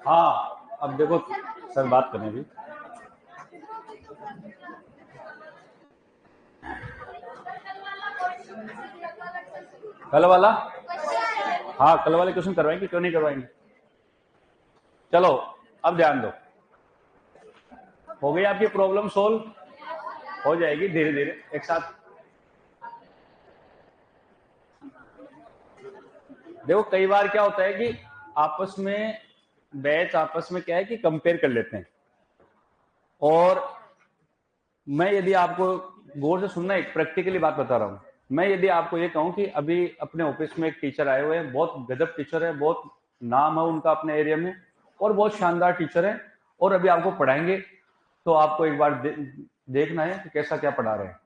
हाँ अब देखो सर बात करें भी। कल वाला, हाँ कल वाले क्वेश्चन करवाएंगे, क्यों नहीं करवाएंगे। चलो अब ध्यान दो, हो गई आपकी प्रॉब्लम सोल्व, हो जाएगी धीरे धीरे एक साथ। देखो कई बार क्या होता है कि आपस में बैच आपस में क्या है कि कंपेयर कर लेते हैं, और मैं यदि आपको गौर से सुनना, एक प्रैक्टिकली बात बता रहा हूँ, मैं यदि आपको ये कहूँ कि अभी अपने ऑफिस में एक टीचर आए हुए हैं, बहुत गजब टीचर है, बहुत नाम है उनका अपने एरिया में, और बहुत शानदार टीचर है, और अभी आपको पढ़ाएंगे, तो आपको एक बार देखना है कि कैसा क्या पढ़ा रहे हैं।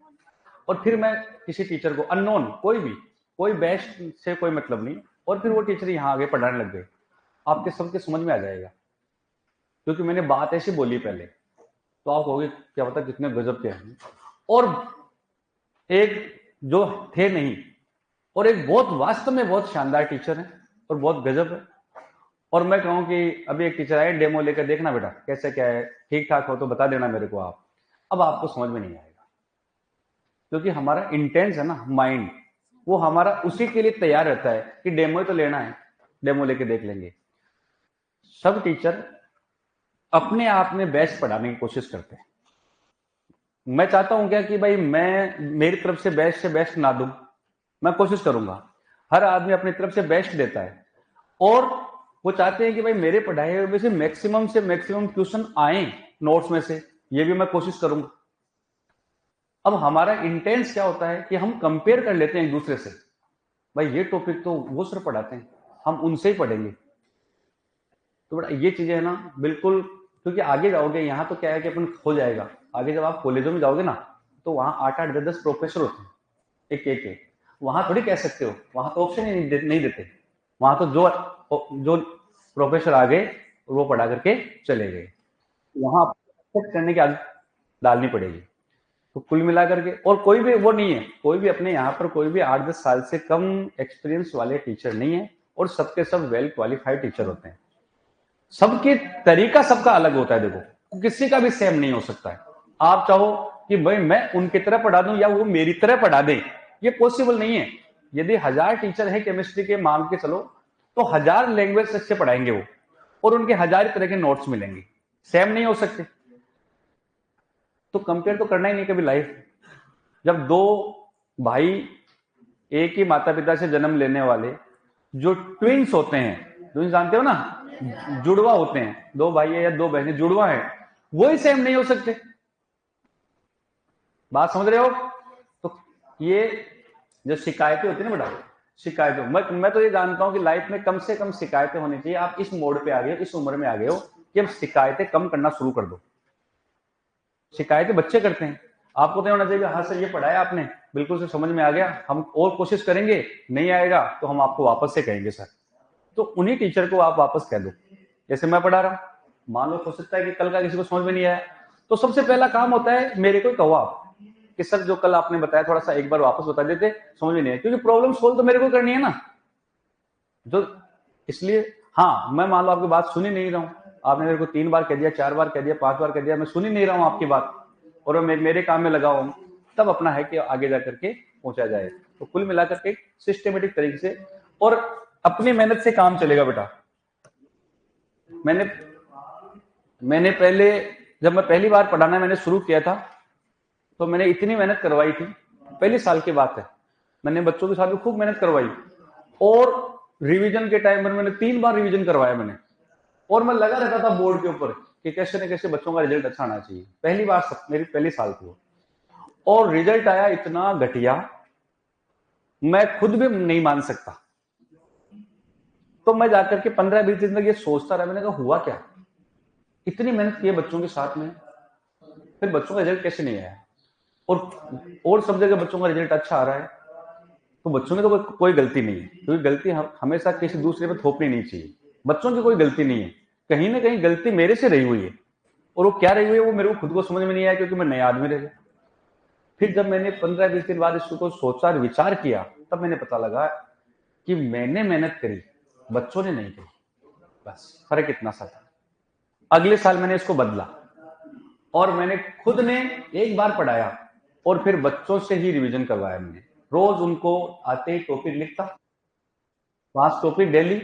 और फिर मैं किसी टीचर को अननोन, कोई भी, कोई बेस्ट से कोई मतलब नहीं, और फिर वो टीचर यहाँ आगे पढ़ाने लग गए, आपके सबके समझ में आ जाएगा, क्योंकि मैंने बात ऐसी बोली पहले, तो आप कहोगे क्या पता कितने गजब के हैं। और एक जो थे नहीं, और एक बहुत वास्तव में बहुत शानदार टीचर है और बहुत गजब है। और मैं कहूँ कि अभी एक टीचर आए, डेमो लेकर देखना बेटा कैसे क्या है, ठीक ठाक हो तो बता देना मेरे को आप। अब आपको समझ में नहीं आएगा, क्योंकि हमारा इंटेंस है ना, माइंड, वो हमारा उसी के लिए तैयार रहता है कि डेमो तो लेना है, डेमो लेके देख लेंगे। सब टीचर अपने आप में बेस्ट पढ़ाने की कोशिश करते हैं। मैं चाहता हूं क्या कि भाई मैं मेरी तरफ से बेस्ट ना दूं, मैं कोशिश करूंगा, हर आदमी अपनी तरफ से बेस्ट देता है, और वो चाहते हैं कि भाई मेरे पढ़ाए हुए से मैक्सिमम क्वेश्चन आए नोट्स में से, ये भी मैं कोशिश करूंगा। अब हमारा इंटेंस क्या होता है कि हम कंपेयर कर लेते हैं एक दूसरे से, भाई ये टॉपिक तो वो सर पढ़ाते हैं, हम उनसे ही पढ़ेंगे। तो बड़ा ये चीजें है ना बिल्कुल, क्योंकि आगे जाओगे यहाँ तो क्या है कि अपन हो जाएगा, आगे जब आप कॉलेजों में जाओगे ना, तो वहां 8-8 10-10 प्रोफेसर होते हैं, एक वहां थोड़ी कह सकते हो, वहां तो ऑप्शन ही नहीं देते, वहां तो जो प्रोफेसर आ गए वो पढ़ा करके चले गए, वहां एक्सेप्ट करने की आदत डालनी पड़ेगी। तो कुल मिलाकर के, और कोई भी वो नहीं है, कोई भी अपने यहाँ पर कोई भी 8-10 साल से कम एक्सपीरियंस वाले टीचर नहीं है, और सबके सब वेल क्वालिफाइड टीचर होते हैं। सबके तरीका सबका अलग होता है, देखो किसी का भी सेम नहीं हो सकता है। आप चाहो कि भाई मैं उनकी तरह पढ़ा दूं या वो मेरी तरह पढ़ा दें, ये पॉसिबल नहीं है। यदि 1000 टीचर है केमिस्ट्री के, मान के चलो, तो 1000 लैंग्वेज से पढ़ाएंगे वो, और उनके 1000 तरह के नोट्स मिलेंगे, सेम नहीं हो सकते। तो कंपेयर तो करना ही नहीं कभी लाइफ। जब दो भाई एक ही माता पिता से जन्म लेने वाले जो ट्विंस होते हैं, ट्विंस जानते हो ना, जुड़वा होते हैं, दो भाई है या दो बहनें जुड़वा है, वही सेम नहीं हो सकते। बात समझ रहे हो। तो ये जो शिकायतें होती है ना बेटा, शिकायतों, मैं तो ये जानता हूं कि लाइफ में कम से कम शिकायतें होनी चाहिए। आप इस मोड पे आ गए हो, इस उम्र में आ गए हो कि अब शिकायतें कम करना शुरू कर दो। शिकायतें बच्चे करते हैं, आपको तो होना चाहिए हाँ सर ये पढ़ाया आपने, बिल्कुल से समझ में आ गया, हम और कोशिश करेंगे, नहीं आएगा तो हम आपको वापस से कहेंगे सर। तो उन्हीं टीचर को आप वापस कह दो, जैसे मैं पढ़ा रहा हूं, मान लो हो सकता है कि कल का किसी को समझ में नहीं आया, तो सबसे पहला काम होता है मेरे को कहो आप कि सर जो कल आपने बताया थोड़ा सा एक बार वापस बता देते, समझ में नहीं आया, क्योंकि प्रॉब्लम सोल्व तो मेरे को करनी है ना। जो इसलिए हाँ, मैं मान लो आपकी बात सुन ही नहीं रहा हूं, आपने मेरे को 3 बार कह दिया, 4 बार कह दिया, 5 बार कह दिया, मैं सुन ही नहीं रहा हूं आपकी बात, और मैं मेरे काम में लगा हूं, तब अपना है कि आगे जाकर के पहुंचा जाए। तो कुल मिलाकर के सिस्टमेटिक तरीके से और अपनी मेहनत से काम चलेगा बेटा। मैंने पहले, जब मैं पहली बार पढ़ाना मैंने शुरू किया था, तो मैंने इतनी मेहनत करवाई थी, पहले साल की बात है, मैंने बच्चों के साथ भी खूब मेहनत करवाई, और रिवीजन के टाइम पर मैंने 3 बार रिवीजन करवाया मैंने, और मैं लगा रहता था बोर्ड के ऊपर कि कैसे न कैसे बच्चों का रिजल्ट अच्छा आना चाहिए। पहली बार मेरी पहली साल थी, और रिजल्ट आया इतना घटिया, मैं खुद भी नहीं मान सकता। तो मैं जाकर के 15-20 दिन तक ये सोचता रहा, मैंने कहा हुआ क्या, इतनी मेहनत की है बच्चों के साथ में, फिर बच्चों का रिजल्ट कैसे नहीं आया। और सब जगह बच्चों का रिजल्ट अच्छा आ रहा है, तो बच्चों में तो कोई गलती नहीं है, क्योंकि गलती हमेशा किसी दूसरे पर थोपनी नहीं चाहिए। बच्चों की कोई गलती नहीं है, कहीं ना कहीं गलती मेरे से रही हुई है, और वो क्या रही हुई है वो मेरे को खुद को समझ में नहीं आया, क्योंकि मैं नया आदमी रह गया। फिर जब मैंने 15-20 दिन बाद इसको सोचा और विचार किया, तब मैंने पता लगा कि मैंने मेहनत करी, बच्चों ने नहीं करी, बस फर्क इतना सा था। अगले साल मैंने इसको बदला और मैंने खुद ने एक बार पढ़ाया और फिर बच्चों से ही रिवीजन करवाया। मैंने रोज उनको आते ही टॉपिक लिखता, 5 टॉपिक डेली,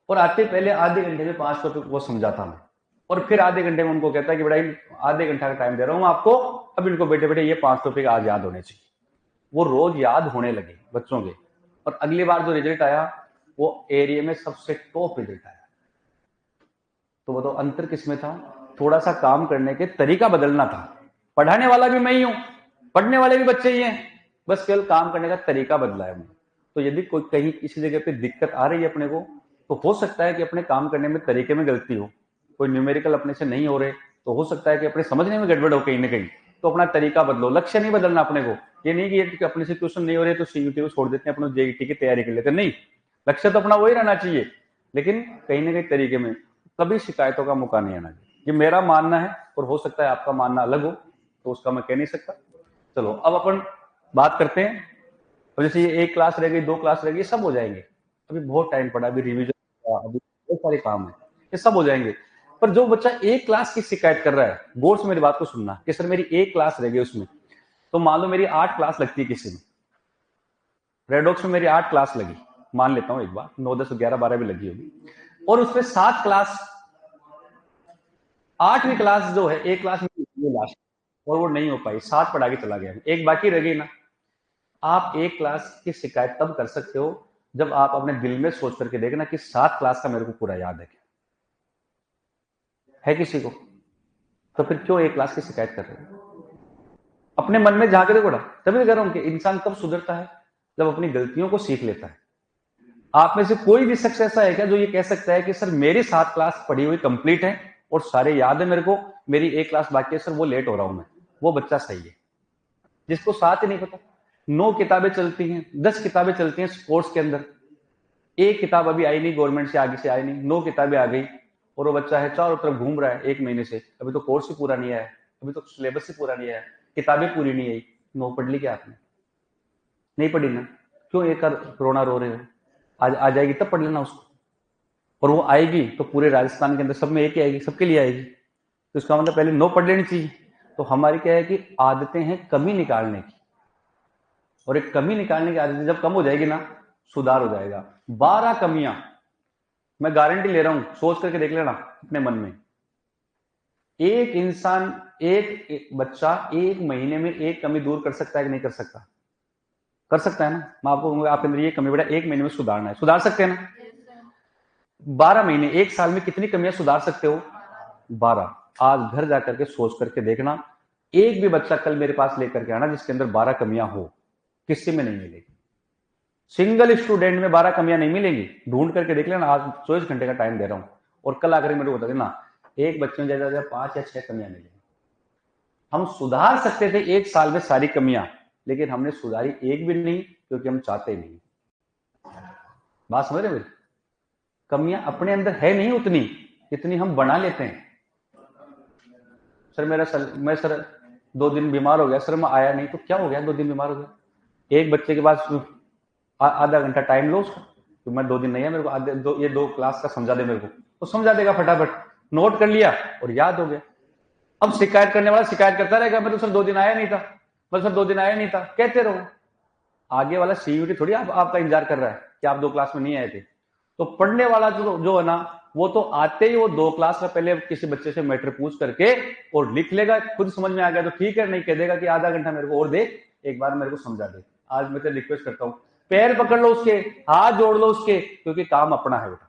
और आते पहले आधे घंटे में 5 टॉपिक को समझाता मैं, और फिर आधे घंटे में उनको कहता कि बेटा आधे घंटा का टाइम दे रहा हूं आपको, अब इनको बेटे बेटे ये 5 टॉपिक आज याद होने चाहिए। वो रोज याद होने लगे बच्चों के, और अगली बार जो रिजल्ट आया वो एरिया में सबसे टॉप रिजल्ट आया। तो बताओ अंतर किसमें था? थोड़ा सा काम करने के तरीका बदलना था। पढ़ाने वाला भी मैं ही हूं, पढ़ने वाले भी बच्चे ही हैं, बस केवल काम करने का तरीका बदला है। तो यदि कोई कहीं किसी जगह पे दिक्कत आ रही है अपने को, तो हो सकता है कि अपने काम करने में तरीके में गलती हो, कोई न्यूमेरिकल अपने से नहीं हो रहे, तो हो सकता है कि अपने समझने में गड़बड़ हो कहीं ना कहीं, तो अपना तरीका बदलो। लक्ष्य नहीं बदलना अपने को, ये नहीं कि अपने से क्वेश्चन नहीं हो रहे तो सीयूटी को छोड़ देते हैं, अपने जेईटी की तैयारी कर लेते हैं, नहीं, लक्ष्य तो अपना वही रहना चाहिए, लेकिन कहीं ना कहीं तरीके में कभी शिकायतों का मौका नहीं आना चाहिए। ये मेरा मानना है, और हो सकता है आपका मानना अलग हो, तो उसका मैं कह नहीं सकता। चलो अब अपन बात करते हैं। अब जैसे ये 1 क्लास रह गई, 2 क्लास रह गई, सब हो जाएंगे, अभी बहुत टाइम पड़ा, अभी रिवीजन, अभी बहुत सारे काम है, ये सब हो जाएंगे। पर जो बच्चा 1 क्लास की शिकायत कर रहा है, गौर से मेरी बात को सुनना कि सर मेरी 1 क्लास रह गई उसमें, तो मान लो मेरी 8 क्लास लगती है किसी में, रेडॉक्स में मेरी 8 क्लास लगी, मान लेता हूं एक बार 9, 10, 11, 12 भी लगी होगी, और उसमें 7 क्लास, 8वीं क्लास जो है 1 क्लास में लास्ट, और वो नहीं हो पाई, 7 पढ़ा के चला गया, एक बाकी रह गई ना। आप 1 क्लास की शिकायत तब कर सकते हो जब आप अपने दिल में सोच करके देखना कि 7 क्लास का मेरे को पूरा याद है किसी को, तो फिर क्यों 1 क्लास की शिकायत कर रहे हो? अपने मन में झांक देखो ना। तभी कह रहा हूं कि इंसान कब सुधरता है? जब अपनी गलतियों को सीख लेता है। आप में से कोई भी शख्स ऐसा है क्या जो ये कह सकता है कि सर मेरी 7 क्लास पढ़ी हुई कंप्लीट है और सारे याद है मेरे को, मेरी 1 क्लास बाकी है सर, वो लेट हो रहा हूं मैं? वो बच्चा सही है जिसको 7 ही नहीं पता। 9 किताबें चलती हैं, 10 किताबें चलती हैं स्पोर्ट्स के अंदर, एक किताब अभी आई नहीं, गवर्नमेंट से आगे से आई नहीं, 9 किताबें आ गई, और वो बच्चा है चारों तरफ घूम रहा है 1 महीने से, अभी तो कोर्स ही पूरा नहीं आया, अभी तो सिलेबस ही पूरा नहीं आया, किताबें पूरी नहीं आई। 9 पढ़ ली क्या आपने? नहीं पढ़ी ना, क्यों एक रोना रो रहे हो? आज आ जाएगी तब पढ़ लेना उसको, और वो आएगी तो पूरे राजस्थान के अंदर सब में एक ही आएगी, सबके लिए आएगी, तो इसका मतलब पहले 9 पढ़ लेनी चाहिए। तो हमारी क्या है कि आदतें हैं कमी निकालने की, और एक कमी निकालने की आदत जब कम हो जाएगी ना, सुधार हो जाएगा। 12 कमियां, मैं गारंटी ले रहा हूं, सोच करके देख लेना अपने मन में। एक इंसान, एक बच्चा 1 महीने में 1 कमी दूर कर सकता है कि नहीं कर सकता? कर सकता है ना। मैं आपको कहूंगा आपके अंदर ये कमी बेटा 1 महीने में सुधारना है, सुधार सकते हैं ना। 12 महीने, 1 साल में कितनी कमियां सुधार सकते हो? 12। आज घर जाकर के सोच करके देखना, एक भी बच्चा कल मेरे पास लेकर के आना जिसके अंदर 12 कमियां हो, किसी में नहीं मिलेगी। सिंगल स्टूडेंट में 12 कमियां नहीं मिलेंगी, ढूंढ करके देख लेना। आज 24 घंटे का टाइम दे रहा हूं, और कल आकर मेरे को बता देना, एक बच्चे में ज्यादा 5 या 6 कमियां मिलेंगी। हम सुधार सकते थे 1 साल में सारी कमियां, लेकिन हमने सुधारी एक भी नहीं, क्योंकि हम चाहते नहीं। बात समझ रहे मेरी? कमियां अपने अंदर है नहीं उतनी, इतनी हम बना लेते हैं। सर मैं सर 2 दिन बीमार हो गया सर, मैं आया नहीं, तो क्या हो गया 2 दिन बीमार हो गया? एक बच्चे के पास आधा घंटा टाइम लो उसका, तो मैं 2 दिन नहीं है, मेरे को ये 2 क्लास का समझा दे मेरे को, तो समझा देगा फटाफट, नोट कर लिया और याद हो गया। अब शिकायत करने वाला शिकायत करता रहेगा, मैं तो सर 2 दिन आया नहीं था, मैं सर 2 दिन आया नहीं था, कहते रहो। आगे वाला सीयूटी थोड़ी आपका इंतजार कर रहा है कि आप 2 क्लास में नहीं आए थे। तो पढ़ने वाला जो है ना, वो तो आते ही वो 2 क्लास का पहले किसी बच्चे से मैटर पूछ करके और लिख लेगा, खुद समझ में आ गया तो ठीक है, नहीं कह देगा कि आधा घंटा मेरे को और दे, एक बार मेरे को समझा दे। आज मैं तो रिक्वेस्ट करता हूं, पैर पकड़ लो उसके, हाथ जोड़ लो उसके, क्योंकि काम अपना है बेटा।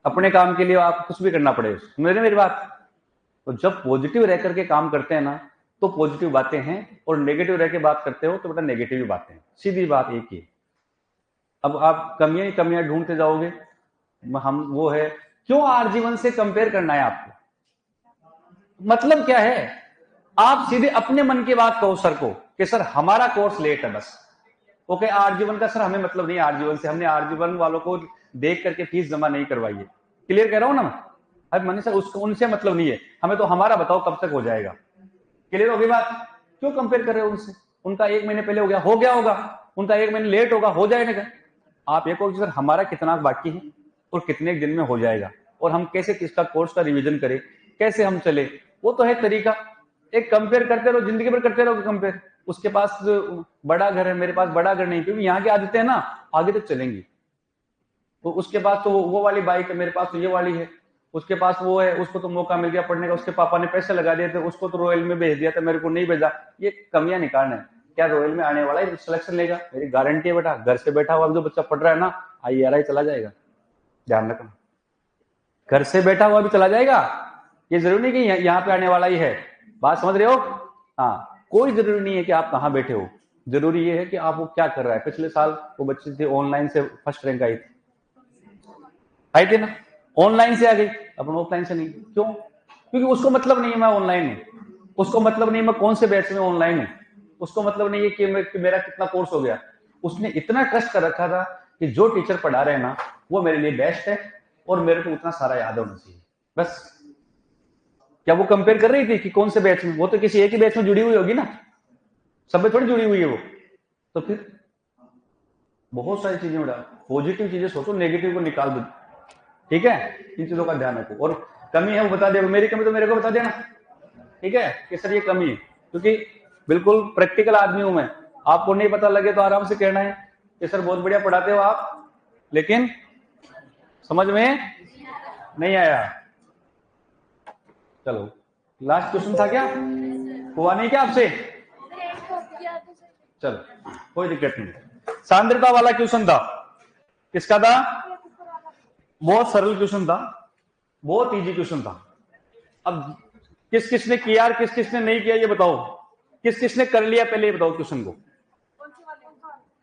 अपने काम के लिए आप कुछ भी करना पड़ेगा, समझ रहे मेरी बात? तो जब पॉजिटिव रह करके काम करते हैं ना, तो पॉजिटिव बातें हैं, और नेगेटिव रह के बात करते हो तो बेटा नेगेटिव बातें हैं, सीधी बात एक ही। अब आप कमियां ही कमियां ढूंढते जाओगे, हम वो है, क्यों आजीवन से कंपेयर करना है आपको? मतलब क्या है? आप सीधे अपने मन की बात कहो सर को कि सर हमारा कोर्स लेट है बस। ओके, आजीवन का सर हमें मतलब नहीं, आजीवन से हमने आजीवन वालों को देख करके फीस जमा नहीं करवाई है। क्लियर कह रहा हूं ना मैं? अरे मनीष सर उसको उनसे मतलब नहीं है, हमें तो हमारा बताओ कब तक हो जाएगा। क्लियर होगी बात? क्यों कंपेयर कर रहे हो उनसे? उनका 1 महीने पहले हो गया होगा, उनका 1 महीने लेट होगा, हो जाएगा। आप ये कहो सर हमारा कितना बाकी है और कितने दिन में हो जाएगा, और हम कैसे किसका कोर्स का रिवीजन करें, कैसे हम चले, वो तो है तरीका। एक कंपेयर करते रहो, जिंदगी भर करते रहो कंपेयर। उसके पास बड़ा घर है, मेरे पास बड़ा घर नहीं, क्योंकि यहाँ की आदतें है ना आगे तक चलेंगी। तो उसके पास तो वो वाली बाइक है, मेरे पास तो ये वाली है। उसके पास वो है, उसको तो मौका मिल गया पढ़ने का, उसके पापा ने पैसे लगा दिए थे, उसको तो रॉयल में भेज दिया था, मेरे को नहीं भेजा। ये कमियां निकालना है। क्या रॉयल में आने वाला है सिलेक्शन लेगा? मेरी गारंटी है बेटा, घर से बैठा हुआ जो बच्चा पढ़ रहा है ना, IRI चला जाएगा, ध्यान रखना। घर से बैठा हुआ भी चला जाएगा। ये जरूरी नहीं कि यहाँ पे आने वाला ही है। बात समझ रहे हो? हाँ, कोई जरूरी नहीं है कि आप कहाँ बैठे हो, जरूरी ये है कि आप वो क्या कर रहा है। पिछले साल वो बच्ची थी ऑनलाइन से फर्स्ट रैंक आई थी ना, ऑनलाइन से आ गई, अपन ऑफलाइन से नहीं। क्यों? क्योंकि उसको मतलब नहीं है मैं ऑनलाइन हूँ, उसको मतलब नहीं मैं कौन से बैच में ऑनलाइन हूँ, उसको मतलब नहीं है कि मेरा कितना कोर्स हो गया। उसने इतना ट्रस्ट कर रखा था कि जो टीचर पढ़ा रहे हैं ना वो मेरे लिए बेस्ट है और मेरे को उतना सारा याद होना चाहिए, बस। क्या वो कंपेयर कर रही थी कि कौन से बैच में? वो तो किसी एक ही बैच में जुड़ी हुई होगी ना, सब में थोड़ी जुड़ी हुई है वो। तो फिर बहुत सारी चीजें उड़ा, पॉजिटिव चीजें सोचो, नेगेटिव को निकाल दो, ठीक है? इन चीजों का ध्यान रखो। और कमी है वो बता दे, मेरी कमी तो मेरे को बता देना, ठीक है? कि सर ये कमी है, क्योंकि बिल्कुल प्रैक्टिकल आदमी हूं मैं। आपको नहीं पता लगे तो आराम से कहना है कि सर बहुत बढ़िया पढ़ाते हो आप, लेकिन समझ में नहीं आया। चलो, लास्ट क्वेश्चन था क्या? हुआ नहीं क्या आपसे? चलो, कोई दिक्कत नहीं। सांद्रता वाला क्वेश्चन था, किसका था? बहुत सरल क्वेश्चन था, बहुत इजी क्वेश्चन था। अब किस किसने किया और किस किसने नहीं किया ये बताओ। किस किसने कर लिया पहले ये बताओ क्वेश्चन को।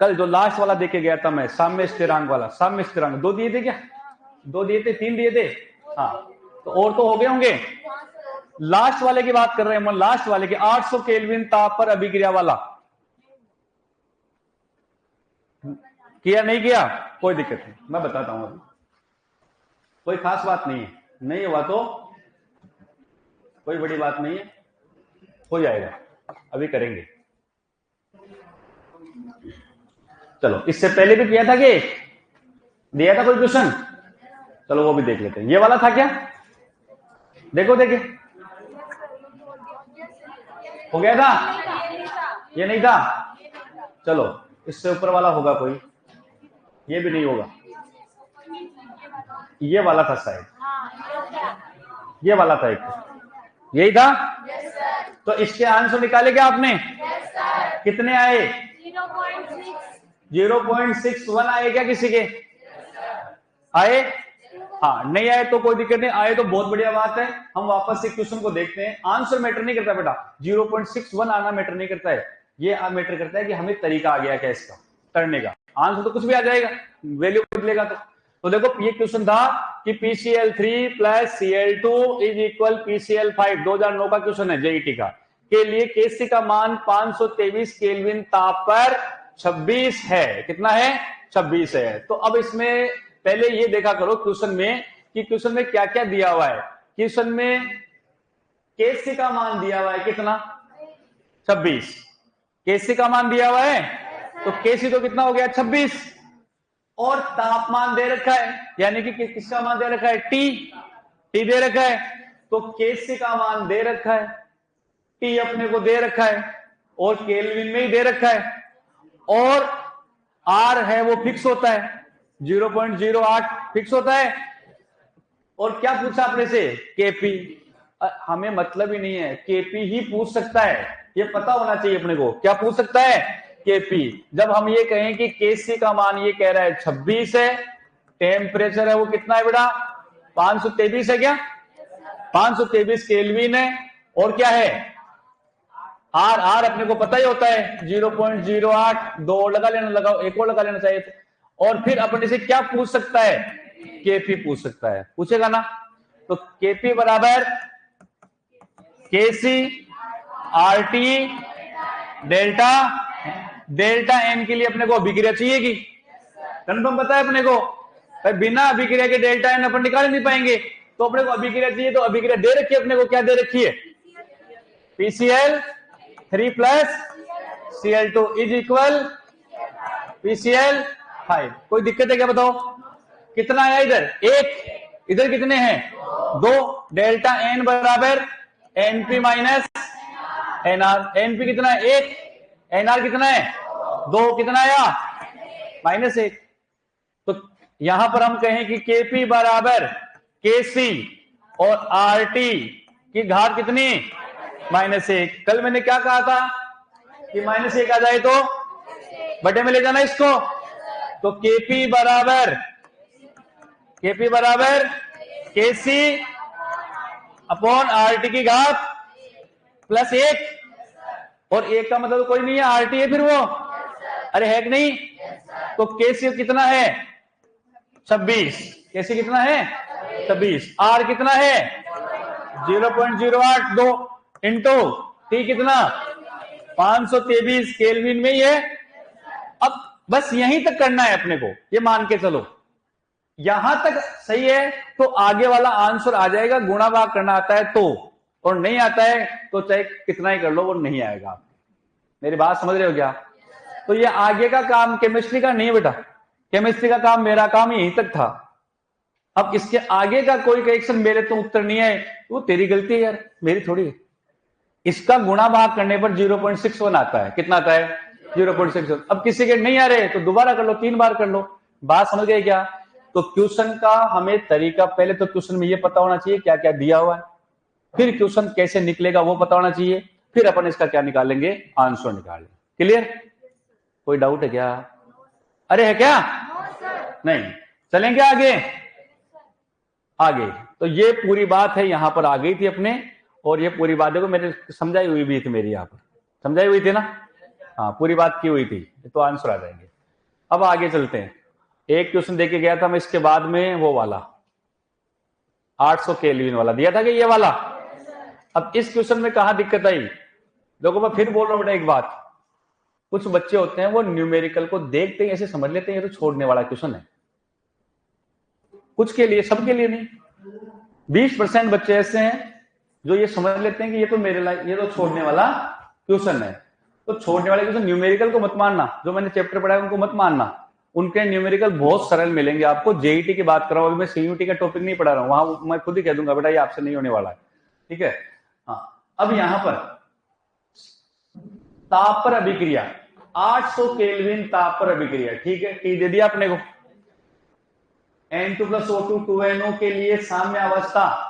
कल जो लास्ट वाला देके गया था मैं, साम्य स्थिरांक वाला, साम्य स्थिरांक 2 दिए थे क्या? 2 दिए थे, 3 दिए थे? हाँ, तो और तो हो गए होंगे। लास्ट वाले की बात कर रहे हैं हम, लास्ट वाले की 800 केल्विन ताप पर अभिक्रिया वाला। किया नहीं किया? कोई दिक्कत नहीं, मैं बताता हूं। कोई खास बात नहीं है, नहीं हुआ तो कोई बड़ी बात नहीं है, हो जाएगा, अभी करेंगे। चलो, इससे पहले भी किया था कि दिया था कोई क्वेश्चन? चलो वो भी देख लेते हैं। ये वाला था क्या? देखो देखे, हो गया था? ये नहीं था? चलो, इससे ऊपर वाला होगा कोई, ये भी नहीं होगा। ये वाला था शायद, ये वाला था एक, यही था। तो इसके आंसर निकाले क्या आपने? कितने आए? 0.61 आए क्या किसी के? आए? हाँ, नहीं आए तो कोई दिक्कत नहीं, आए तो बहुत बढ़िया बात है। हम वापस से क्वेश्चन को देखते हैं। आंसर मैटर नहीं करता बेटा, 0.61 आना मैटर नहीं करता है, ये मैटर करता है कि हमें तरीका आ गया क्या इसका करने का। आंसर तो कुछ भी आ जाएगा, वैल्यू बदलेगा। तो देखो ये क्वेश्चन था कि PCl3 + Cl2 = PCl5, 2009 का क्वेश्चन है जेईटी का। के लिए Kc का मान 523 केल्विन ताप पर 26 है। कितना है? 26 है। तो अब इसमें पहले ये देखा करो क्वेश्चन में कि क्वेश्चन में क्या क्या दिया हुआ है। क्वेश्चन में Kc का मान दिया हुआ है कितना? 26। Kc का मान दिया हुआ है, तो Kc तो कितना हो गया? 26। और तापमान दे रखा है, यानी कि किसका मान दे रखा है? T दे रखा है। तो Kc का मान दे रखा है, T अपने को दे रखा है और केल्विन में ही दे रखा है, और R है वो फिक्स होता है, 0.08 फिक्स होता है। और क्या पूछा अपने से? Kp। हमें मतलब ही नहीं है, Kp ही पूछ सकता है, ये पता होना चाहिए अपने को। क्या पूछ सकता है? Kp। जब हम ये कहें कि Kc का मान ये कह रहा है 26 है, टेम्परेचर है वो कितना है बेटा? 523 है क्या? 523 केल्विन है, और क्या है? R अपने को पता ही होता है 0.08, 2 और लगा लेना, लगाओ, एक और लगा लेना चाहिए था। और फिर अपने से क्या पूछ सकता है? Kp पूछ सकता है, पूछेगा ना। तो Kp बराबर Kc RT delta, delta n के लिए अपने को अभिक्रिया चाहिए कि कन्फर्म पता है अपने को? भाई बिना अभिक्रिया के डेल्टा n अपन निकाल नहीं पाएंगे, तो अपने को अभिक्रिया चाहिए। तो अभिक्रिया दे रखी है अपने को, क्या दे रखी है? PCl3 + Cl2 = PCl5। कोई दिक्कत है क्या बताओ? कितना आया इधर? 1, इधर कितने हैं? 2। डेल्टा एन बराबर एनपी माइनस एनआर। एनपी कितना है? 1। एनआर कितना है? 2। कितना आया? -1। तो यहां पर हम कहें कि केपी बराबर केसी और आरटी की घात कितनी? -1। कल मैंने क्या कहा था कि -1 आ जाए तो बटे में ले जाना इसको। तो केपी बराबर केसी अपॉन आरटी की घात +1। और 1 का मतलब कोई नहीं है, आरटी है फिर वो। अरे है कि नहीं? तो केसी कितना है? 26। केसी कितना है? 26। आर कितना है? 0.082 इंटू टी कितना? 523 केल्विन में ही है। अब बस यहीं तक करना है अपने को, ये मान के चलो यहां तक सही है तो आगे वाला आंसर आ जाएगा। गुणा भाग करना आता है तो, और नहीं आता है तो चाहे कितना ही कर लो वो नहीं आएगा। मेरी बात समझ रहे हो क्या? तो ये आगे का काम केमिस्ट्री का नहीं बेटा, केमिस्ट्री का काम, मेरा काम यहीं तक था। अब इसके आगे का कोई करेक्शन मेरे तो उत्तर नहीं है, वो तेरी गलती है यार, मेरी थोड़ी है। इसका गुणा भाग करने पर 0.61 आता है। कितना आता है? 0.61। अब किसी के नहीं आ रहे तो दोबारा कर लो, 3 बार कर लो। बात समझ गए क्या? तो क्वेश्चन का हमें तरीका, पहले तो क्वेश्चन में ये पता होना चाहिए क्या क्या दिया हुआ है, फिर क्वेश्चन कैसे निकलेगा वो पता होना चाहिए, फिर अपन इसका क्या निकालेंगे? आंसर निकालेंगे। क्लियर? कोई डाउट है क्या? अरे है क्या? नहीं। चलेंगे आगे। तो ये पूरी बात है, यहां पर आ गई थी अपने, और ये पूरी बात देखो मैंने समझाई हुई भी थी, मेरी यहां पर समझाई हुई थी ना। हाँ, पूरी बात की हुई थी, तो आंसर आ जाएंगे। अब आगे चलते हैं। एक क्वेश्चन देके गया था मैं, इसके बाद में वो वाला 800 केल्विन वाला दिया था कि ये वाला। अब इस क्वेश्चन में कहां दिक्कत आई? देखो मैं फिर बोल रहा हूं बेटा एक बात, कुछ बच्चे होते हैं वो न्यूमेरिकल को देखते ही ऐसे समझ लेते हैं ये तो छोड़ने वाला क्वेश्चन है। कुछ के लिए, सबके लिए नहीं। 20% बच्चे ऐसे हैं जो ये समझ लेते हैं कि ये तो मेरे लिए, ये तो छोड़ने वाला क्वेश्चन है। तो छोड़ने वाले क्वेश्चन न्यूमेरिकल को मत मानना, जो मैंने चैप्टर पढ़ाया उनको मत मानना। उनके न्यूमेरिकल बहुत सरल मिलेंगे आपको। जेईटी की बात कर रहा हूं, अभी मैं सीयूटी का टॉपिक नहीं पढ़ा रहा हूं, वहां मैं खुद ही कह दूंगा बेटा ये आपसे नहीं होने वाला है। ठीक है? हाँ। अब यहां पर ताप पर अभिक्रिया, 800 केल्विन ताप पर अभिक्रिया, ठीक है, टी दे दिया अपने को। N2 + O2 2NO के लिए साम्य अवस्था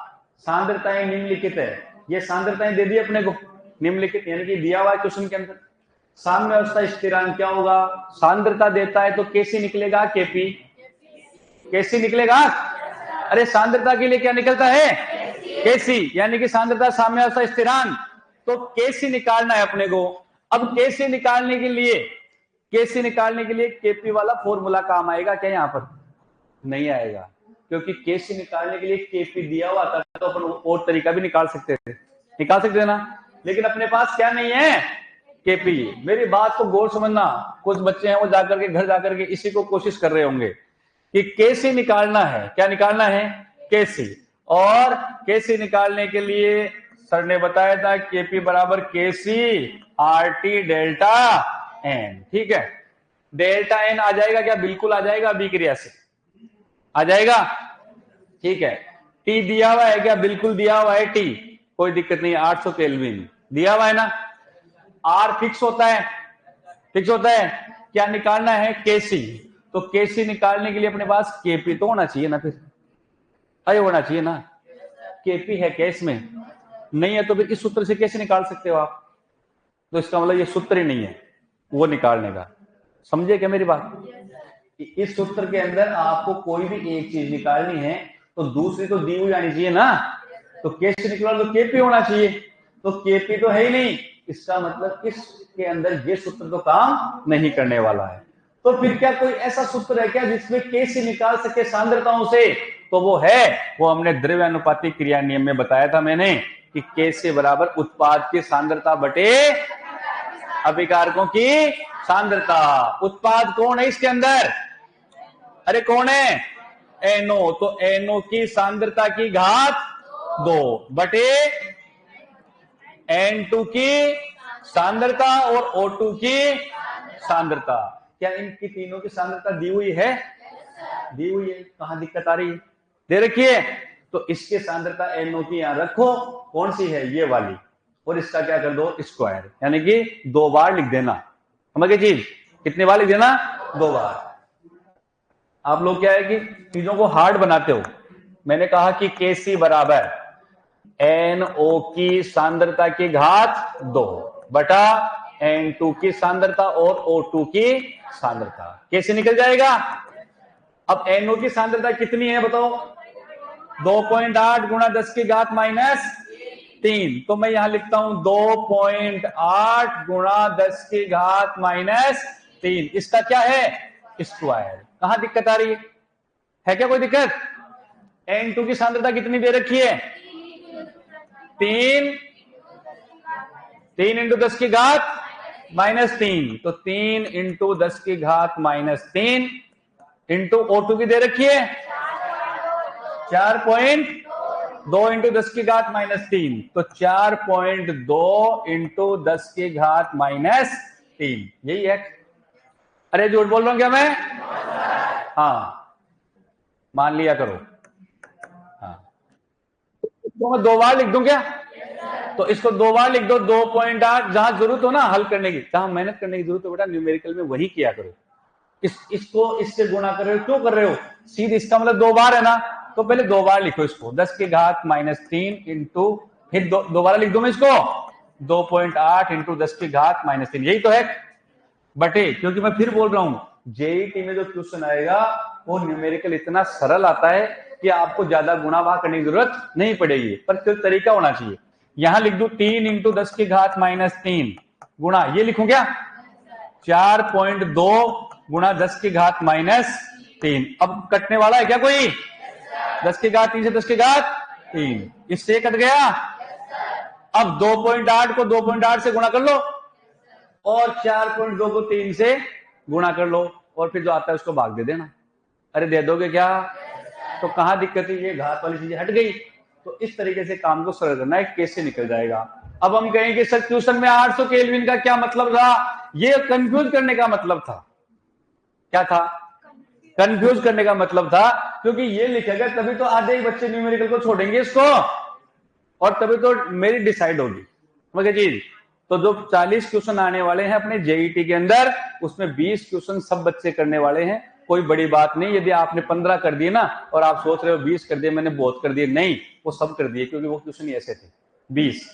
सांद्रताएं निम्नलिखित है। ये सांद्रताएं दे दी अपने को निम्नलिखित, यानी कि दिया हुआ है क्वेश्चन के अंदर। साम्य अवस्था स्थिरांक क्या होगा? सांद्रता देता है तो केसी निकलेगा, केपी केसी निकलेगा। अरे सांद्रता के लिए क्या निकलता है? केसी, यानी कि सांद्रता साम्य अवस्था स्थिरांक, तो केसी निकालना है अपने को। अब केसी निकालने के लिए केपी वाला फॉर्मूला काम आएगा क्या? यहां पर नहीं आएगा, क्योंकि केसी निकालने के लिए केपी दिया हुआ था तो अपन और तरीका भी निकाल सकते थे ना, लेकिन अपने पास क्या नहीं है? केपी। मेरी बात को गौर समझना, कुछ बच्चे हैं वो जाकर के घर जाकर के इसी को कोशिश कर रहे होंगे कि केसी निकालना है। क्या निकालना है? केसी। और केसी निकालने के लिए सर ने बताया था केपी बराबर केसी आरटी डेल्टा एन। ठीक है, डेल्टा एन आ जाएगा क्या? बिल्कुल आ जाएगा, अभिक्रिया से आ जाएगा। ठीक है, टी दिया हुआ है क्या? बिल्कुल दिया हुआ है टी, कोई दिक्कत नहीं है, 800 केल्विन दिया हुआ है ना। आर फिक्स होता है, क्या निकालना है? केसी। तो केसी निकालने के लिए अपने पास केपी तो होना चाहिए ना, फिर अरे होना चाहिए ना। केपी है केस में नहीं है तो फिर इस सूत्र से कैसे निकाल सकते हो आप? तो इसका मतलब ये सूत्र ही नहीं है वो निकालने का। समझे क्या मेरी बात? इस सूत्र के अंदर आपको कोई भी एक चीज निकालनी है तो दूसरी तो दी हुई आनी चाहिए ना। तो केसी निकला तो केपी होना चाहिए, तो केपी तो है ही नहीं, इसका मतलब इसके अंदर ये सूत्र तो काम नहीं करने वाला है। तो फिर क्या कोई ऐसा सूत्र है क्या जिसमें केसी निकाल सके सांद्रताओं से? तो वो है, वो हमने द्रव्यानुपातिक क्रिया नियम में बताया था मैंने कि केसी बराबर उत्पाद की सांद्रता बटे अभिकारकों की सांद्रता। उत्पाद कौन है इसके अंदर? अरे कौन है? एनओ। तो एनओ की सांद्रता की घात 2 बटे N2 की सांद्रता और O2 की सांद्रता। क्या इनकी तीनों की सांद्रता दी हुई है? दी हुई है। कहां दिक्कत आ रही है? दे रखी है, तो इसके सांद्रता NO की यहां रखो, कौन सी है, ये वाली, और इसका क्या कर दो, स्क्वायर, यानी कि 2 बार लिख देना। समझ गए चीज, कितनी बार लिख देना, 2 बार। आप लोग क्या है कि चीजों को हार्ड बनाते हो। मैंने कहा कि Kc बराबर NO की सांद्रता की घात 2 बटा N2 की सांद्रता और O2 की सांद्रता, कैसे निकल जाएगा। अब NO की सांद्रता कितनी है बताओ, 2.8 गुणा 10 की घात -3, तो मैं यहां लिखता हूं 2.8 गुणा 10 की घात -3, इसका क्या है, स्क्वायर। कहां दिक्कत आ रही है क्या कोई दिक्कत। N2 की सांद्रता कितनी दे रखी है, 3 इंटू 10 की घात -3, तो 3 इंटू 10 की घात -3 इंटू O2 की दे रखी है 4.2 इंटू 10 की घात -3, तो 4.2 इंटू 10 की घात -3, यही है। अरे झूठ बोल रहा हूं क्या मैं, हाँ मान लिया करो। हाँ तो मैं 2 बार लिख दूं क्या, तो इसको 2 बार लिख दो, 2.8, जहां जरूरत हो ना हल करने की, जहां मेहनत करने की जरूरत हो बेटा न्यूमेरिकल में वही किया करो। इसको इससे गुणा कर रहे हो, क्यों कर रहे हो, सीधे इसका मतलब 2 बार है ना, तो पहले 2 बार लिखो इसको, 10 की घात -3 इंटू, फिर दोबारा लिख दो मैं इसको 2.8 इंटू 10 की घात -3, यही तो है बटे, क्योंकि मैं फिर बोल रहा हूं जेईटी में जो क्वेश्चन आएगा वो न्यूमेरिकल इतना सरल आता है कि आपको ज्यादा गुणा भाग करने की जरूरत नहीं पड़ेगी, पर फिर तरीका होना चाहिए। यहां लिख दू 3 इंटू 10 की घात -3 गुणा, ये लिखूं क्या 4.2 गुणा 10 की घात -3, अब कटने वाला है क्या कोई, 10 की घात 3 से 10 की घात 3, इससे कट गया। अब 2.8 को 2.8 से गुणा कर लो और 4.2 को 3 से गुणा कर लो, और फिर जो आता है उसको भाग दे देना। अरे दे दोगे क्या, तो कहां दिक्कत है, ये घात वाली चीजें हट गई। तो इस तरीके से काम को सरल करना है, कैसे निकल जाएगा। अब हम कहेंगे सर क्वेश्चन में 800 केल्विन का क्या मतलब था, ये कंफ्यूज करने का मतलब था। क्या था, कंफ्यूज करने का मतलब था, क्योंकि ये लिखेगा तभी तो आधे ही बच्चे न्यूमेरिकल को छोड़ेंगे इसको, और तभी तो मेरी डिसाइड होगी मगर चीज। तो जो 40 क्वेश्चन आने वाले हैं अपने जेईटी के अंदर, उसमें 20 क्वेश्चन सब बच्चे करने वाले हैं, कोई बड़ी बात नहीं। यदि आपने 15 कर दिए ना और आप सोच रहे हो 20 कर दिए मैंने बहुत कर दिए, नहीं, वो सब कर दिए, क्योंकि वो क्वेश्चन ही ऐसे थे 20।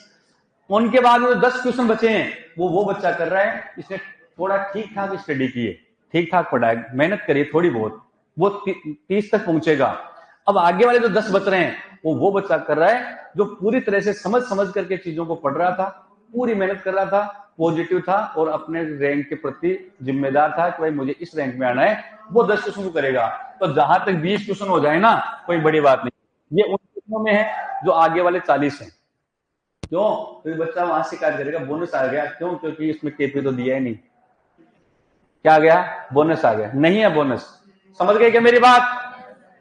उनके बाद में 10 क्वेश्चन बचे हैं, वो बच्चा कर रहा है, इसने थोड़ा ठीक ठाक स्टडी की है, ठीक ठाक पढ़ा है, मेहनत करिए थोड़ी बहुत, वो 30 तक पहुंचेगा। अब आगे वाले जो 10 बच रहे हैं वो बच्चा कर रहा है जो पूरी तरह से समझ करके चीजों को पढ़ रहा था, पूरी मेहनत कर रहा था, पॉजिटिव था और अपने रैंक के प्रति जिम्मेदार था कि भाई मुझे इस रैंक में आना है, वो 10 क्वेश्चन को करेगा। तो जहां तक 20 क्वेश्चन हो जाए ना कोई बड़ी बात नहीं, ये उन क्वेश्चनों में है जो आगे वाले 40 हैं। क्यों, क्योंकि बच्चा वहां शिकायत करेगा बोनस आ गया, क्यों, क्योंकि इसमें केपी तो दिया ही नहीं, क्या आ गया, बोनस आ गया, नहीं है बोनस। समझ गए क्या मेरी बात,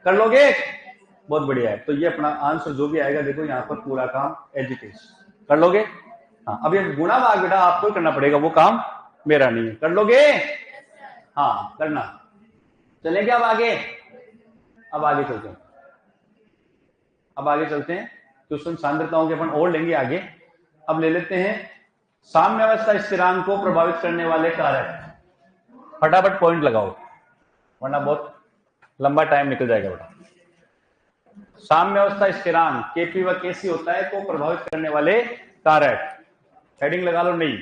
कर लोगे, बहुत बढ़िया है। तो ये अपना आंसर जो भी आएगा, देखो यहाँ पर पूरा काम एजुकेशन कर लोगे। हाँ अब ये गुणा भाग बेटा आपको करना पड़ेगा, वो काम मेरा नहीं है, कर लोगे, हाँ करना। चलेंगे अब आगे, अब आगे चलते हैं, अब आगे चलते हैं क्वेश्चन सांद्रताओं के अपन और लेंगे आगे। अब ले लेते हैं साम्यावस्था स्थिरांक को प्रभावित करने वाले कारक। फटाफट पॉइंट लगाओ वरना बहुत लंबा टाइम निकल जाएगा बेटा। साम्यावस्था स्थिरांक केपी व केसी होता है को प्रभावित करने वाले कारक, हेडिंग लगा लो, नहीं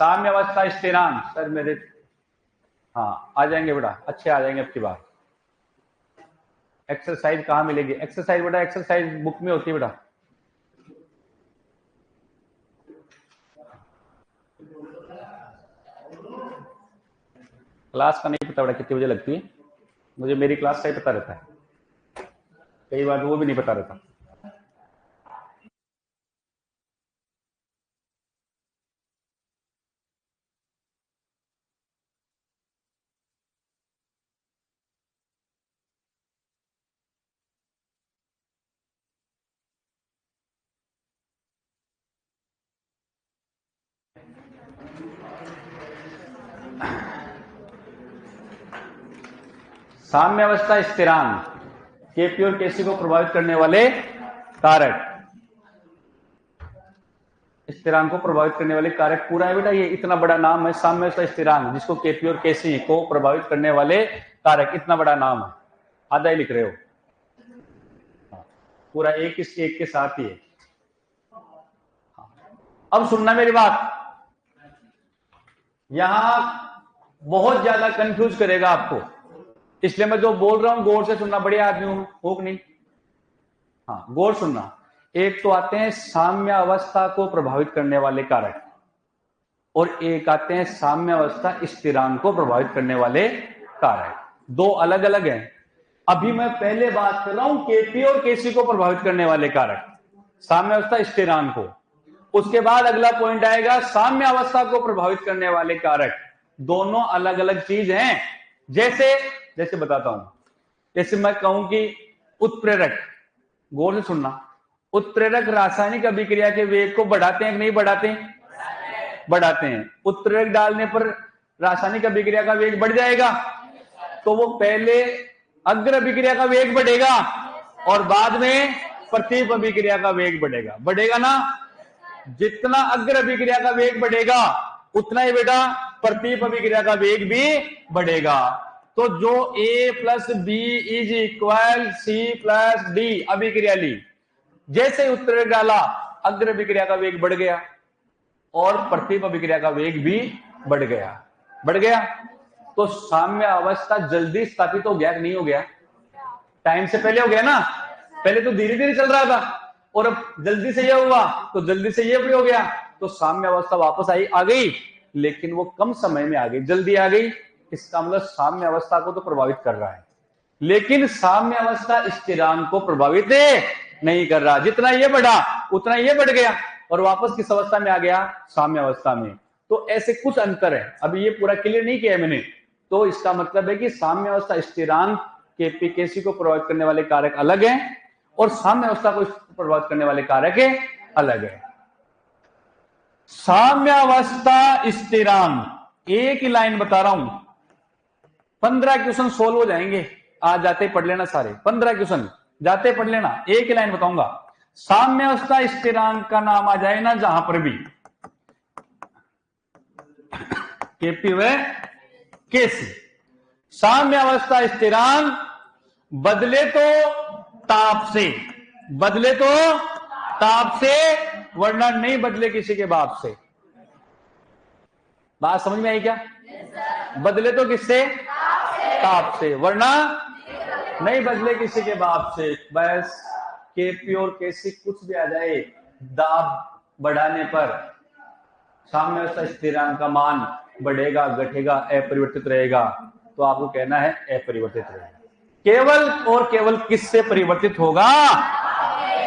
साम्यावस्था स्थिरांक। सर मेरे, हाँ आ जाएंगे बेटा, अच्छे आ जाएंगे अब की बार। एक्सरसाइज कहाँ मिलेगी, एक्सरसाइज बेटा एक्सरसाइज बुक में होती है बेटा। क्लास का नहीं पता बेटा कितने बजे लगती है, मुझे मेरी क्लास का ही पता रहता है, कई बार वो भी नहीं पता रहता। साम्यावस्था स्थिरांक केपी और केसी को प्रभावित करने वाले कारक, स्थिरांक को प्रभावित करने वाले कारक पूरा है बेटा। ये इतना बड़ा नाम है साम्यावस्था स्थिरांक, जिसको केपी और केसी को प्रभावित करने वाले कारक, इतना बड़ा नाम है, आधा ही लिख रहे हो, पूरा एक के साथ ही है। अब सुनना मेरी बात, यहां बहुत ज्यादा कंफ्यूज करेगा आपको, इसलिए मैं जो बोल रहा हूं गौर से सुनना। बढ़िया आदमी हो कि नहीं? हाँ, गौर सुनना। एक तो आते हैं साम्य अवस्था को प्रभावित करने वाले कारक, और एक आते हैं साम्य अवस्था स्थिरांक को प्रभावित करने वाले कारक। दो अलग अलग हैं। अभी मैं पहले बात कर रहा हूं केपी और केसी को प्रभावित करने वाले कारक, साम्य अवस्था स्थिरांक को। उसके बाद अगला पॉइंट आएगा साम्य अवस्था को प्रभावित करने वाले कारक। दोनों अलग अलग चीज हैं। जैसे बताता हूं, जैसे मैं कहूं कि उत्प्रेरक, गौर से सुनना, उत्प्रेरक रासायनिक अभिक्रिया के वेग को बढ़ाते हैं कि नहीं बढ़ाते? बढ़ाते हैं। उत्प्रेरक डालने पर रासायनिक अभिक्रिया का वेग बढ़ जाएगा, तो वो पहले अग्र अभिक्रिया का वेग बढ़ेगा और बाद में प्रतीप अभिक्रिया का वेग बढ़ेगा ना। जितना अग्र अभिक्रिया का वेग बढ़ेगा उतना ही बेटा प्रतीप अभिक्रिया का वेग भी बढ़ेगा। तो जो A + B = C + D अभिक्रिया ली, जैसे उत्प्रेरक डाला अग्र अभिक्रिया का वेग बढ़ गया और प्रतीप अभिक्रिया का वेग भी बढ़ गया। तो साम्य अवस्था जल्दी स्थापित हो गया कि नहीं हो गया? टाइम से पहले हो गया ना। पहले तो धीरे धीरे चल रहा था और अब जल्दी से ये हुआ तो जल्दी से ये भी हो गया, तो साम्य अवस्था वापस आ गई, लेकिन वो कम समय में आ गई, जल्दी आ गई। इसका मतलब साम्य अवस्था को तो प्रभावित कर रहा है, लेकिन साम्य अवस्था स्थिरांक को प्रभावित नहीं कर रहा। जितना ये बढ़ा उतना ये बढ़ गया और वापस किस अवस्था में आ गया? साम्य अवस्था में। तो ऐसे कुछ अंतर है, अभी ये पूरा क्लियर नहीं किया है मैंने। तो इसका मतलब है कि साम्य अवस्था स्थिरांक केपी केसी को प्रभावित करने वाले कारक अलग हैं और साम्य अवस्था को प्रभावित करने वाले कारक अलग है। साम्य अवस्था स्थिरांक, एक ही लाइन बता रहा हूं, 15 क्वेश्चन सोल्व हो जाएंगे। आज जाते पढ़ लेना सारे 15 क्वेश्चन, जाते पढ़ लेना। एक ही लाइन बताऊंगा, साम्य अवस्था स्थिरांक का नाम आ जाए ना जहां पर भी, केपी व केसी, साम्य अवस्था स्थिरांक बदले तो ताप से, वरना नहीं बदले किसी के बाप से। बात समझ में आई क्या? बदले तो किससे? ताप से, वरना नहीं बदले किसी के बाप से। बस केपी और केसी कुछ भी आ जाए, दाब बढ़ाने पर साम्य अवस्था स्थिरांक का मान बढ़ेगा, घटेगा, अपरिवर्तित रहेगा। तो आपको कहना है अपरिवर्तित रहेगा। केवल और केवल किससे परिवर्तित होगा?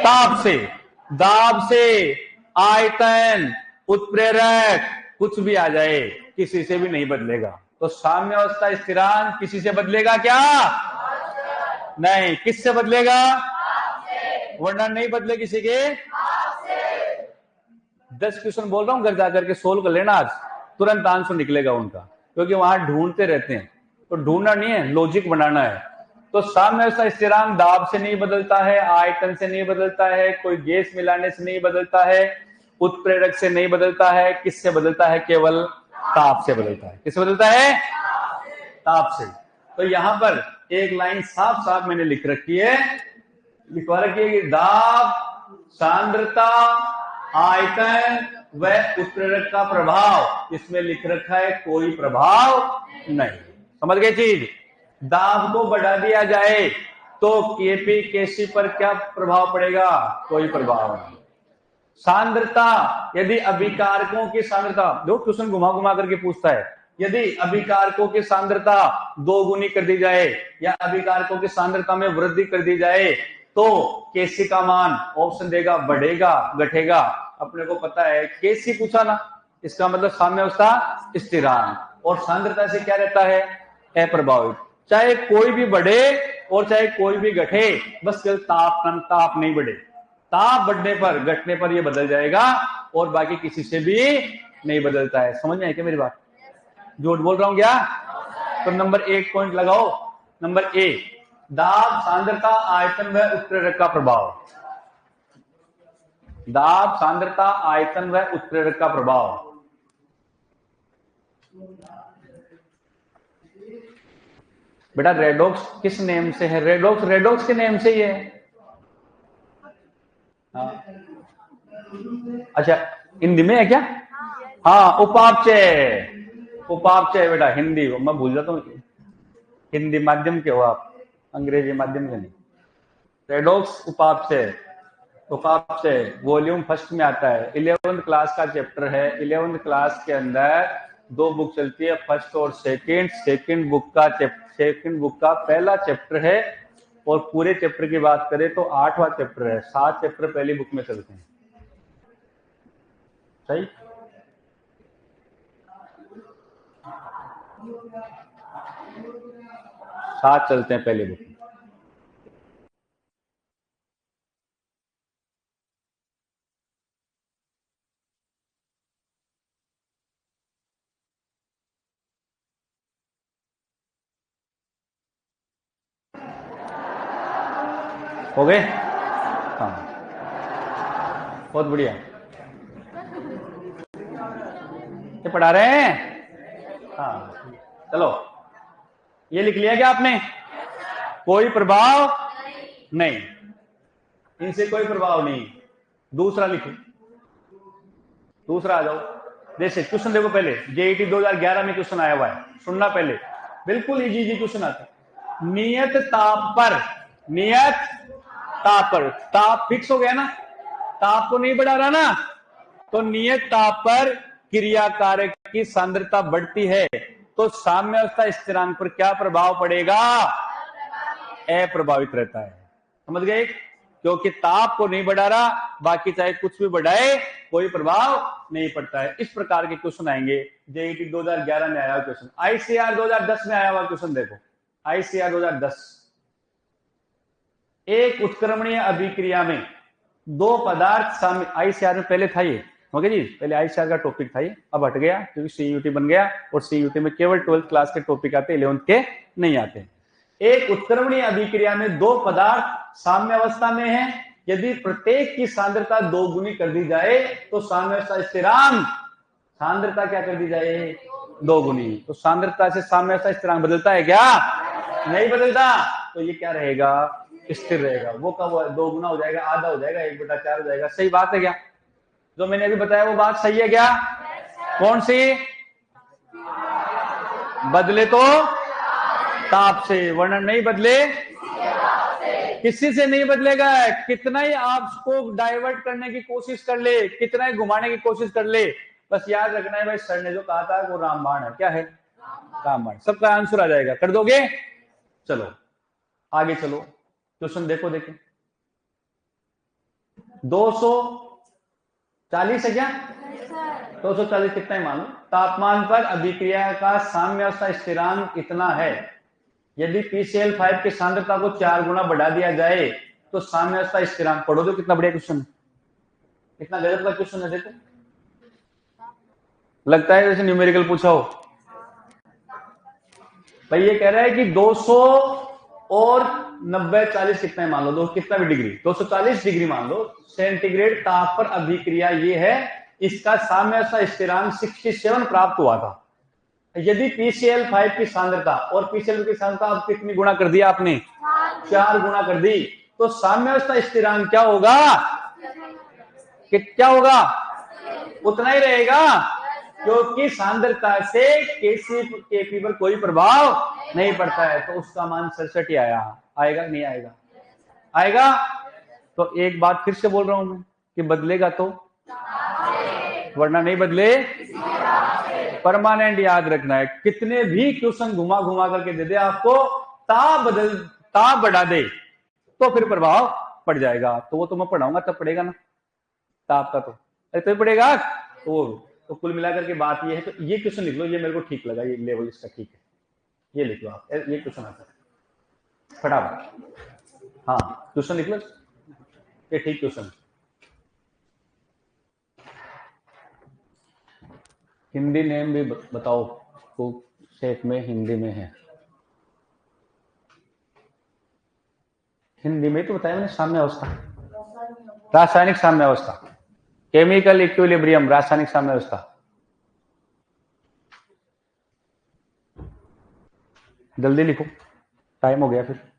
ताप से, दाब से, आयतन, उत्प्रेरक, कुछ भी आ जाए किसी से भी नहीं बदलेगा। तो साम्य अवस्था स्थिरांक किसी से बदलेगा क्या? नहीं। किससे बदलेगा? वरना नहीं बदले किसी के। 10 क्वेश्चन बोल रहा हूं, घर जाकर के सोल्व कर लेना आज, तुरंत आंसर निकलेगा उनका, क्योंकि वहां ढूंढते रहते हैं। तो ढूंढना नहीं है, लॉजिक बनाना है। तो साम्य अवस्था स्थिरांक दाब से नहीं बदलता है, आयतन से नहीं बदलता है, कोई गैस मिलाने से नहीं बदलता है, उत्प्रेरक से नहीं बदलता है। किससे बदलता है? केवल ताप से बदलता है। किससे बदलता है? ताप से। तो यहां पर एक लाइन साफ साफ मैंने लिख रखी है, लिखवा रखी है कि दाब, सांद्रता, आयतन व उत्प्रेरक का प्रभाव, इसमें लिख रखा है कोई प्रभाव नहीं। समझ गए चीज? दाब को बढ़ा दिया जाए तो केपी केसी पर क्या प्रभाव पड़ेगा? कोई प्रभाव नहीं। सांद्रता, यदि अभिकारकों की सांद्रता, जो क्वेश्चन घुमा घुमा करके पूछता है, यदि अभिकारकों की सांद्रता 2 गुनी कर दी जाए या अभिकारकों की सांद्रता में वृद्धि कर दी जाए तो केसी का मान ऑप्शन देगा बढ़ेगा, घटेगा। अपने को पता है, केसी पूछा ना, इसका मतलब साम्य अवस्था स्थिरांक, और सांद्रता से क्या रहता है? अप्रभावित। चाहे कोई भी बढ़े और चाहे कोई भी घटे, बस केवल ताप नहीं बढ़े। ताप बढ़ने पर, घटने पर यह बदल जाएगा और बाकी किसी से भी नहीं बदलता है। समझ में आई क्या मेरी बात? झूठ बोल रहा हूं क्या? तो नंबर 1 पॉइंट लगाओ, नंबर ए। दाब, सांद्रता, आयतन व उत्प्रेरक का प्रभाव। दाब, सांद्रता, आयतन व उत्प्रेरक का प्रभाव। बेटा रेडॉक्स किस नेम से है? रेडॉक्स रेडॉक्स के नेम से ही है। हाँ। अच्छा, हिंदी में है क्या? हाँ, उपापचय। उपापचय बेटा हिंदी, मैं भूल जाता हूँ। हिंदी माध्यम के हो आप, अंग्रेजी माध्यम के नहीं। रेडॉक्स उपापचय। उपापचय वॉल्यूम फर्स्ट में आता है, 11th क्लास का चैप्टर है। 11th क्लास के अंदर 2 बुक चलती है, फर्स्ट और सेकंड। सेकंड बुक का पहला चैप्टर है, और पूरे चैप्टर की बात करें तो 8वां चैप्टर है। 7 चैप्टर पहली बुक में चलते हैं। सही। साथ चलते हैं पहले बुक में। हो गए? हाँ, बहुत बढ़िया। ये पढ़ा रहे हैं? हाँ, चलो ये लिख लिया क्या आपने? कोई प्रभाव नहीं, इनसे कोई प्रभाव नहीं। दूसरा लिखो, दूसरा आ जाओ। जैसे क्वेश्चन देखो, पहले जेईटी 2011 में क्वेश्चन आया हुआ है, सुनना पहले, बिल्कुल इजी क्वेश्चन आता है। नियत ताप पर, नियत ताप पर, ताप फिक्स हो गया ना, ताप को नहीं बढ़ा रहा ना, तो नियत ताप पर क्रिया कारक की सांद्रता बढ़ती है, तो साम्यावस्था स्थिरांक पर क्या प्रभाव पड़ेगा? अप्रभावित रहता है। समझ गए? क्योंकि ताप को नहीं बढ़ा रहा, बाकी चाहे कुछ भी बढ़ाए कोई प्रभाव नहीं पड़ता है। इस प्रकार के क्वेश्चन आएंगे। जेईटी 2011 में आया हुआ क्वेश्चन, आईसीआर 2010 में आया हुआ क्वेश्चन देखो, आईसीआर 2010। एक उत्क्रमणीय अभिक्रिया में 2 पदार्थ आईसीआर में पहले था ये, ओके जी, पहले आईसीआर का टॉपिक था ये, अब हट गया क्योंकि सीयूटी बन गया, और सीयूटी में केवल 12th क्लास के टॉपिक आते, 11th के नहीं आते। एक उत्क्रमणीय अभिक्रिया में 2 पदार्थ साम्य अवस्था में है, यदि प्रत्येक की सांद्रता 2 गुनी कर दी जाए तो साम्यावस्था स्थिरांक, सांद्रता क्या कर दी जाए? 2 गुनी। तो सांद्रता से साम्यावस्था स्थिरांक बदलता है क्या? नहीं बदलता। तो ये क्या रहेगा? स्थिर रहेगा। वो कब 2 गुना हो जाएगा? आधा हो जाएगा, 1/4 हो जाएगा। सही बात है क्या? जो मैंने अभी बताया वो बात सही है क्या? कौन सी? बदले तो ताप से, वरना नहीं बदले किसी से नहीं बदलेगा। कितना ही आपको डाइवर्ट करने की कोशिश कर ले, कितना ही घुमाने की कोशिश कर ले, बस याद रखना है भाई, सर ने जो कहा था वो रामबाण है। क्या है? रामबाण। सबका आंसर आ जाएगा, कर दोगे? चलो आगे चलो, क्वेश्चन देखो। 240 है क्या? 240 कितना है मालूम? तापमान पर अभिक्रिया का साम्यावस्था स्थिरांक इतना है, यदि PCl5 की सांद्रता को 4 गुना बढ़ा दिया जाए तो साम्यावस्था स्थिरांक। पढ़ो तो कितना बढ़िया क्वेश्चन, कितना गजब का क्वेश्चन है। देखो, लगता है जैसे न्यूमेरिकल पूछा हो। भाई ये कह रहा है कि 200 और 90 40 कितना है मान लो, कितना भी डिग्री, 240 डिग्री मान लो सेंटीग्रेड ताप पर अभिक्रिया ये है, इसका साम्यावस्था स्थिरांक 67 प्राप्त हुआ था। यदि PCl5 की सांद्रता, और PCl की सांद्रता अब कितनी गुना कर दिया आपने? 4 गुना कर दी, तो साम्यावस्था स्थिरांक क्या होगा? क्या होगा? उतना ही रहेगा, क्योंकि सांद्रता से केसी पर कोई प्रभाव नहीं पड़ता है। तो उसका मान 67 ही आया। आएगा नहीं आएगा? आएगा। तो एक बात फिर से बोल रहा हूं मैं कि बदलेगा तो, वरना नहीं बदले। परमानेंट याद रखना है, कितने भी क्वेश्चन घुमा घुमा करके दे दे आपको, ताप बढ़ा दे तो फिर प्रभाव पड़ जाएगा। तो वो तो मैं पढ़ाऊंगा तब पड़ेगा ना, ताप का तो अरे तो पड़ेगा। तो कुल मिलाकर के बात ये है। तो ये क्वेश्चन लिख लो, ये मेरे को ठीक लगा, ये लेवल इसका ठीक है, ये लिख लो आप, ये क्वेश्चन आता है फटाफट। हाँ क्वेश्चन लिख लो, ये ठीक क्वेश्चन। हिंदी नेम भी बताओ, तो शेप में हिंदी में है। हिंदी में तो बताया मैंने, साम्य अवस्था, रासायनिक साम्य अवस्था, केमिकल इक्विलिब्रियम, रासायनिक साम्य अवस्था। जल्दी लिखो, टाइम हो गया फिर।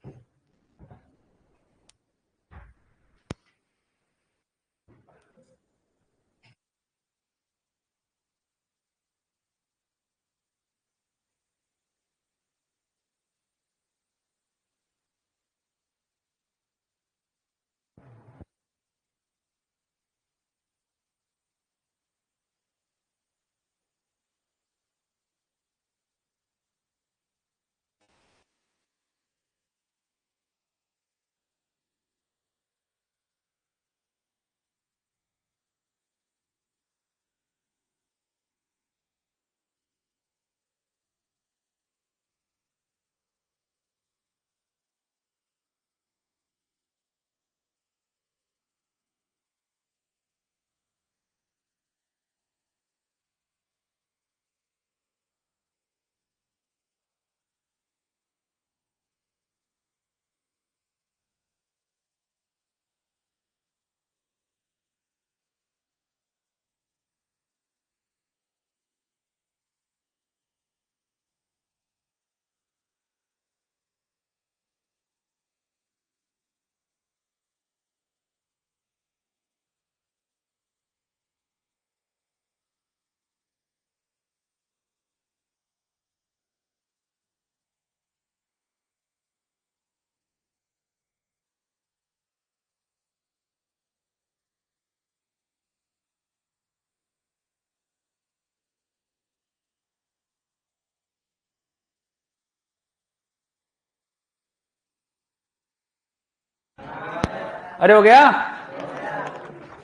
अरे हो गया,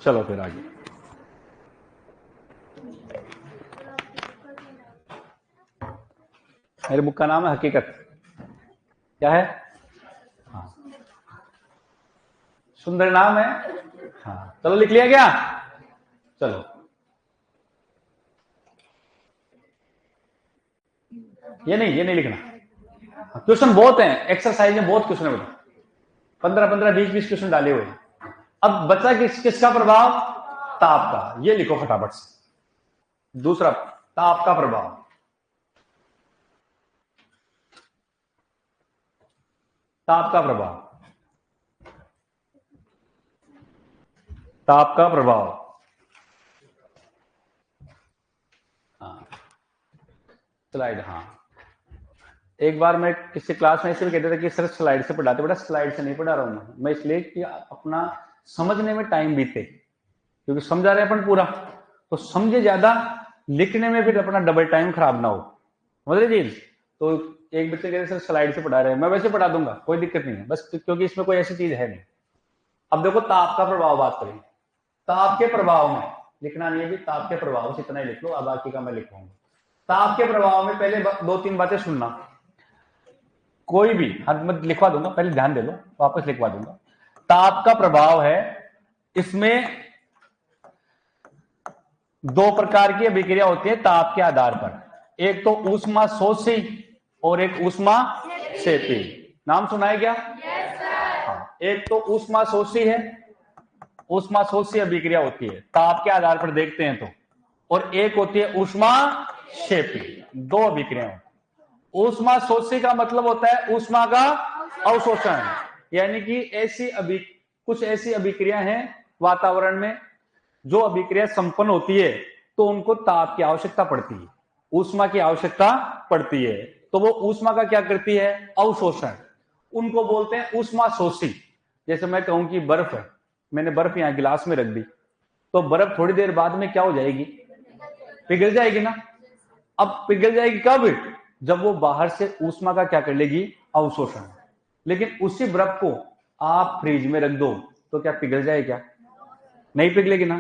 चलो फिर आगे। मेरे बुक का नाम है हकीकत। क्या है? हाँ, सुंदर नाम है। हाँ, चलो लिख लिया क्या? चलो, ये नहीं लिखना। क्वेश्चन बहुत हैं, एक्सरसाइज में बहुत क्वेश्चन है बेटा, 15-15, 20-20 क्वेश्चन डाले हुए हैं। अब बचा किसका प्रभाव? ताप का। ये लिखो फटाफट से। दूसरा, ताप का प्रभाव। ताप का प्रभाव, ताप का प्रभाव। हाँ, स्लाइड। हाँ, एक बार मैं किसी क्लास में इसलिए कहते थे कि सर स्लाइड से पढ़ाते, बेटा स्लाइड से नहीं पढ़ा रहा हूं मैं इसलिए कि अपना समझने में टाइम बीते, क्योंकि समझा रहे अपन पूरा, तो समझे ज्यादा, लिखने में फिर अपना डबल टाइम खराब ना हो, समझ रहे जी। तो एक बच्चे कहते सर स्लाइड से पढ़ा रहे हैं, मैं वैसे पढ़ा दूंगा, कोई दिक्कत नहीं है, बस क्योंकि इसमें कोई ऐसी चीज है नहीं। अब देखो ताप का प्रभाव बात करें। ताप के प्रभाव में लिखना नहीं है भी, ताप के प्रभाव से इतना ही लिख लो, अब बाकी का मैं लिखूंगा। ताप के प्रभाव में पहले 2-3 बातें सुनना, कोई भी हद मत लिखवा दूंगा, पहले ध्यान दे लो, वापस लिखवा दूंगा। ताप का प्रभाव है, इसमें 2 प्रकार की अभिक्रिया होती है ताप के आधार पर, एक तो ऊष्मा शोषी और एक ऊष्मा क्षेपी। नाम सुना है क्या? हाँ, एक तो ऊष्मा शोषी है, ऊष्मा शोषी अभिक्रिया होती है ताप के आधार पर देखते हैं तो, और एक होती है ऊष्मा क्षेपी। 2 अभिक्रिया। ऊष्मा शोषी का मतलब होता है ऊष्मा का अवशोषण, यानी कि कुछ ऐसी अभिक्रिया हैं वातावरण में जो अभिक्रिया संपन्न होती है तो उनको ताप की आवश्यकता पड़ती है, ऊष्मा की आवश्यकता पड़ती है, तो वो ऊष्मा का क्या करती है? अवशोषण। उनको बोलते हैं ऊष्मा शोषी। जैसे मैं कहूं कि बर्फ है, मैंने बर्फ यहां गिलास में रख दी, तो बर्फ थोड़ी देर बाद में क्या हो जाएगी? पिघल जाएगी ना। अब पिघल जाएगी कब? जब वो बाहर से ऊष्मा का क्या कर लेगी? अवशोषण। लेकिन उसी बर्फ को आप फ्रिज में रख दो तो क्या पिघल जाए? क्या नहीं पिघलेगी ना।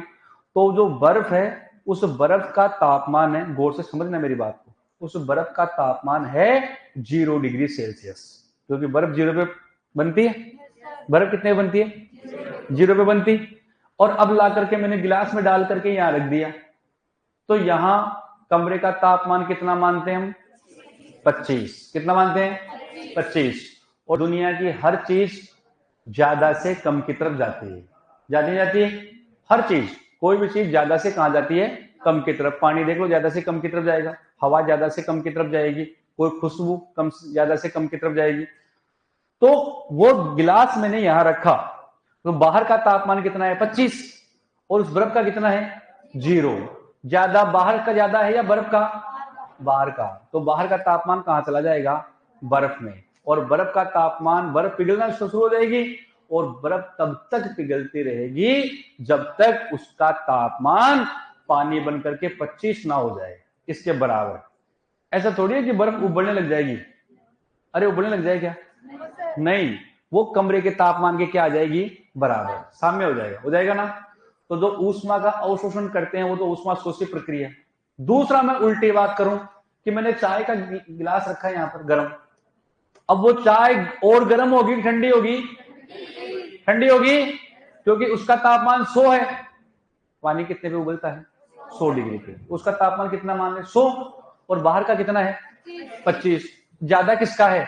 तो जो बर्फ है, उस बर्फ का तापमान है, गौर से समझना मेरी बात को, उस बर्फ का तापमान है 0 डिग्री सेल्सियस, क्योंकि बर्फ 0 पे बनती है। बर्फ कितने बनती है? 0 पे बनती। और अब ला करके मैंने गिलास में डाल करके यहां रख दिया, तो यहां कमरे का तापमान कितना मानते हैं हम? 25। कितना मानते हैं? 25। और दुनिया की हर चीज ज्यादा से कम की तरफ जाती है। जाती है हर चीज, कोई भी चीज ज्यादा से कहां जाती है? कम की तरफ। पानी देख लो, ज्यादा से कम की तरफ जाएगा। हवा ज्यादा से कम की तरफ जाएगी। कोई खुशबू ज्यादा से कम की तरफ जाएगी। तो वो गिलास मैंने यहां रखा, तो बाहर का तापमान कितना है? 25, और उस बर्फ का कितना है? 0। ज्यादा बाहर का ज्यादा है या बर्फ का? बाहर का। तो बाहर का तापमान कहां चला जाएगा? बर्फ में। और बर्फ का तापमान, बर्फ पिघलना शुरू हो जाएगी, और बर्फ तब तक पिघलती रहेगी जब तक उसका तापमान पानी बनकर के 25 ना हो जाए, इसके बराबर। ऐसा थोड़ी है कि बर्फ उबलने लग जाएगी। अरे उबलने लग जाए क्या? नहीं, वो कमरे के तापमान के क्या आ जाएगी? बराबर, साम्य हो जाएगा। हो जाएगा ना? तो जो ऊष्मा का अवशोषण करते हैं वो तो ऊष्मा शोषी प्रक्रिया। दूसरा, मैं उल्टी बात करूं कि मैंने चाय का गिलास रखा है यहां पर गर्म, अब वो चाय और गर्म होगी, ठंडी होगी? ठंडी होगी, क्योंकि उसका तापमान 100 है। पानी कितने पे उबलता है? 100 डिग्री पे। उसका तापमान कितना मान लें? 100। और बाहर का कितना है? 25। ज्यादा किसका है?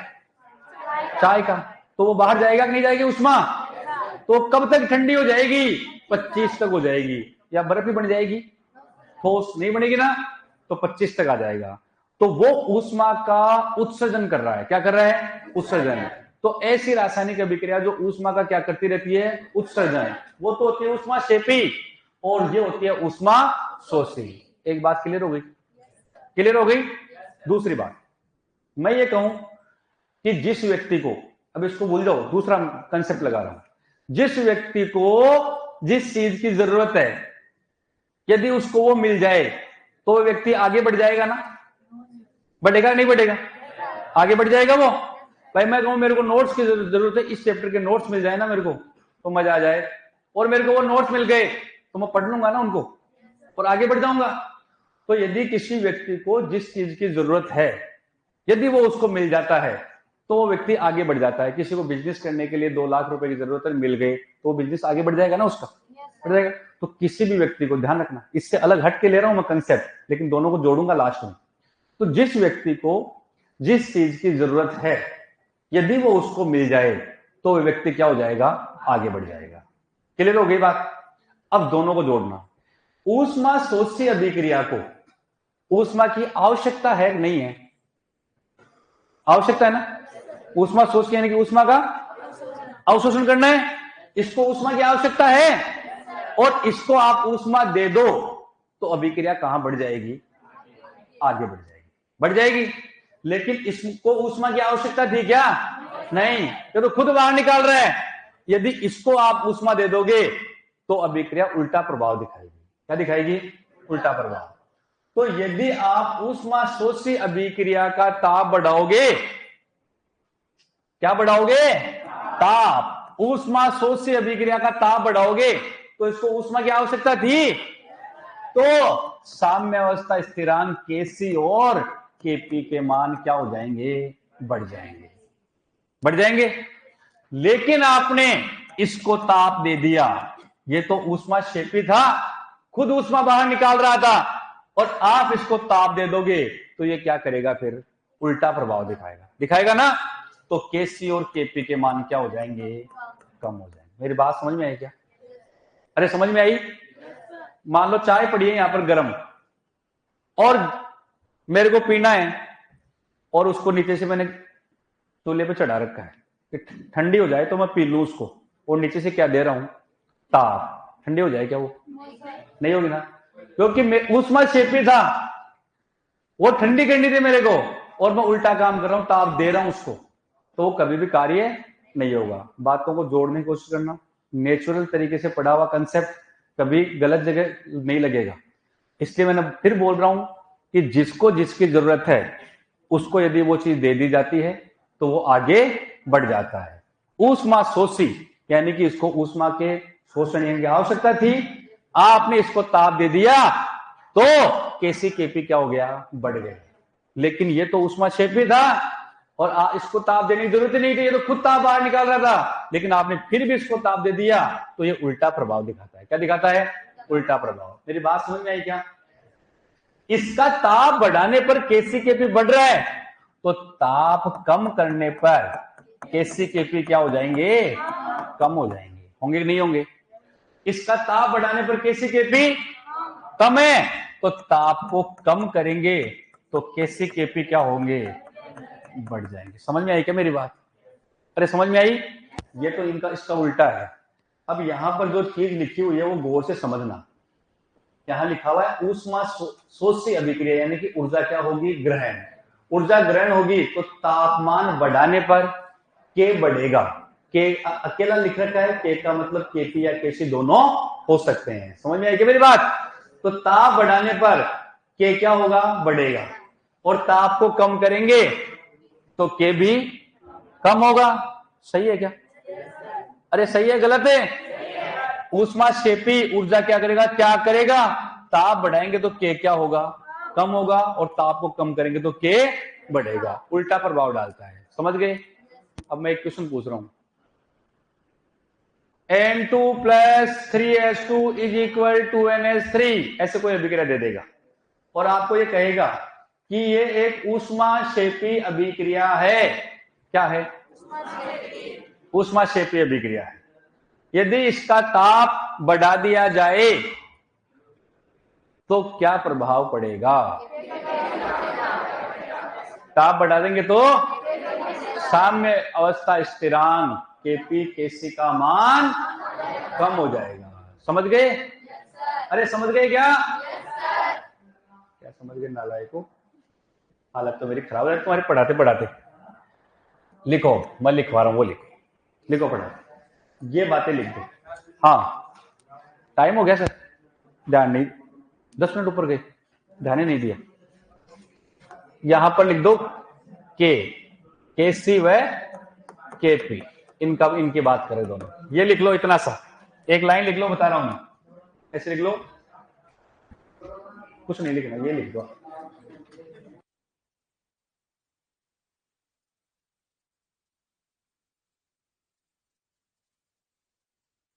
चाय का। तो वो बाहर जाएगा कि नहीं जाएगी उष्मा? तो कब तक ठंडी हो जाएगी? 25 तक हो जाएगी। या बर्फ ही बन जाएगी? ठोस नहीं बनेगी ना, तो 25 तक आ जाएगा। तो वो ऊष्मा का उत्सर्जन कर रहा है। क्या कर रहा है? उत्सर्जन। तो ऐसी रासायनिक अभिक्रिया जो ऊष्मा का क्या करती रहती है? उत्सर्जन, वो तो होती है ऊष्मा शेपी, और ये होती है ऊष्मा शोषी। एक बात क्लियर हो गई? क्लियर हो गई? दूसरी बात, मैं ये कहूं कि जिस व्यक्ति को, अब इसको भूल जाओ, दूसरा कंसेप्ट लगा रहा हूं, जिस व्यक्ति को जिस चीज की जरूरत है, यदि उसको वो मिल जाए तो वो व्यक्ति आगे बढ़ जाएगा ना? बढ़ेगा नहीं बढ़ेगा? आगे बढ़ जाएगा वो। भाई मैं कहूं मेरे को नोट्स की जरूरत है, इस चैप्टर के नोट्स मिल जाए ना मेरे को तो मजा आ जाए, और मेरे को वो नोट्स मिल गए तो मैं पढ़ लूंगा ना उनको और आगे बढ़ जाऊंगा। तो यदि किसी व्यक्ति को जिस चीज की जरूरत है, यदि वो उसको मिल जाता है तो वो व्यक्ति आगे बढ़ जाता है। किसी को बिजनेस करने के लिए 2 लाख रुपए की जरूरत है, मिल गए तो वो बिजनेस आगे बढ़ जाएगा ना, उसका बढ़ जाएगा। तो किसी भी व्यक्ति को, ध्यान रखना, इससे अलग हट के ले रहा हूं मैं कंसेप्ट, लेकिन दोनों को जोड़ूंगा लास्ट में। तो जिस व्यक्ति को जिस चीज की जरूरत है, यदि वो उसको मिल जाए तो वो व्यक्ति क्या हो जाएगा? आगे बढ़ जाएगा। क्लियर हो गई बात? अब दोनों को जोड़ना। ऊष्मा शोषी अभिक्रिया को ऊष्मा की आवश्यकता है नहीं है? आवश्यकता है ना? ऊष्मा शोषी यानी कि ऊष्मा का अवशोषण करना है, इसको ऊष्मा की आवश्यकता है, और इसको आप ऊष्मा दे दो तो अभिक्रिया कहां बढ़ जाएगी? आगे बढ़ जाएगी। बढ़ जाएगी। लेकिन इसको ऊष्मा की आवश्यकता थी क्या? नहीं, ये तो खुद बाहर निकाल रहा है। यदि इसको आप ऊष्मा दे दोगे तो अभिक्रिया उल्टा प्रभाव दिखाएगी। क्या दिखाएगी? उल्टा प्रभाव। तो यदि आप ऊष्मा शोषी अभिक्रिया का ताप बढ़ाओगे, क्या बढ़ाओगे? ताप। ऊष्मा शोषी अभिक्रिया का ताप बढ़ाओगे तो इसको ऊष्मा की आवश्यकता थी, तो साम्य अवस्था स्थिरांक केसी और केपी के मान क्या हो जाएंगे? बढ़ जाएंगे। बढ़ जाएंगे। लेकिन आपने इसको ताप दे दिया, ये तो ऊष्मा शेपी था, खुद ऊष्मा बाहर निकाल रहा था, और आप इसको ताप दे दोगे तो ये क्या करेगा? फिर उल्टा प्रभाव दिखाएगा। दिखाएगा ना? तो केसी और केपी के मान क्या हो जाएंगे? कम हो जाएंगे। मेरी बात समझ में आई क्या? अरे समझ में आई? मान लो चाय पड़ी है यहां पर गर्म, और मेरे को पीना है, और उसको नीचे से मैंने चूल्हे पे चढ़ा रखा है कि ठंडी हो जाए तो मैं पी लूं उसको, और नीचे से क्या दे रहा हूं? ताप। ठंडी हो जाए क्या वो? नहीं होगी ना, क्योंकि ऊष्मा शेपी था, वो ठंडी करनी थी मेरे को, और मैं उल्टा काम कर रहा हूं, ताप दे रहा हूं उसको, तो वो कभी भी कार्य नहीं होगा। बातों को जोड़ने की कोशिश करना। नेचुरल तरीके से पढ़ा हुआ कंसेप्ट कभी गलत जगह नहीं लगेगा। इसलिए मैंने फिर बोल रहा हूं कि जिसको जिसकी जरूरत है उसको यदि वो चीज दे दी जाती है तो वो आगे बढ़ जाता है। ऊष्मा शोषी यानी कि इसको ऊष्मा के शोषण की आवश्यकता थी, आपने इसको ताप दे दिया तो केसी केपी क्या हो गया? बढ़ गए। लेकिन ये तो ऊष्मा शेपी था, और इसको ताप देने की जरूरत नहीं थी, ये तो खुद ताप बाहर निकाल रहा था, लेकिन आपने फिर भी इसको ताप दे दिया, तो ये उल्टा प्रभाव दिखाता है। क्या दिखाता है? उल्टा प्रभाव। मेरी बात समझ में आई क्या? इसका ताप बढ़ाने पर केसी केपी बढ़ रहा है, तो ताप कम करने पर केसी केपी क्या हो जाएंगे? कम हो जाएंगे, होंगे कि नहीं होंगे? इसका ताप बढ़ाने पर केसी केपी कम है, तो ताप को कम करेंगे तो केसी केपी क्या होंगे? बढ़ जाएंगे। समझ में आई क्या मेरी बात? अरे समझ में आई? ये तो इनका इसका उल्टा है। अब यहां पर जो चीज लिखी हुई है वो गौर से समझना। यहां लिखा हुआ है ऊष्मा शोष्य अभिक्रिया, यानी कि ऊर्जा क्या होगी? ग्रहण। ऊर्जा ग्रहण होगी तो तापमान बढ़ाने पर के बढ़ेगा। के अकेला लिख रखा है, के का मतलब केपी या केसी दोनों हो सकते हैं। समझ में आई क्या मेरी बात? तो ताप बढ़ाने पर के क्या होगा? बढ़ेगा। और ताप को कम करेंगे तो के भी कम होगा। सही है क्या? अरे सही है गलत है? ऊष्माक्षेपी ऊर्जा क्या करेगा? क्या करेगा? ताप बढ़ाएंगे तो के क्या होगा? कम होगा, और ताप को कम करेंगे तो के बढ़ेगा। उल्टा प्रभाव डालता है। समझ गए? अब मैं एक क्वेश्चन पूछ रहा हूं, N2 + 3H2 = 2NH3, ऐसे कोई अभिक्रिया दे देगा और आपको ये कहेगा कि ये एक ऊष्माक्षेपी अभिक्रिया है। क्या है? ऊष्माक्षेपी अभिक्रिया है। यदि इसका ताप बढ़ा दिया जाए तो क्या प्रभाव पड़ेगा? ताप बढ़ा देंगे तो साम्य अवस्था स्थिरांक केपी केसी का मान कम हो जाएगा। समझ गए? अरे समझ गए क्या? क्या समझ गए नालायकों? हालत तो मेरी खराब है तुम्हारे पढ़ाते पढ़ाते। लिखो, मैं लिखवा रहा हूं, वो लिखो, लिखो पढ़ा, ये बातें लिख दो। हाँ टाइम हो गया सर, ध्यान नहीं, 10 मिनट ऊपर गए, ध्यान ही नहीं दिया। यहां पर लिख दो के सी व के पी, इनका इनकी बात करें दोनों। ये लिख लो, इतना सा एक लाइन लिख लो, बता रहा हूं मैं, ऐसे लिख लो, कुछ नहीं लिखना, ये लिख दो।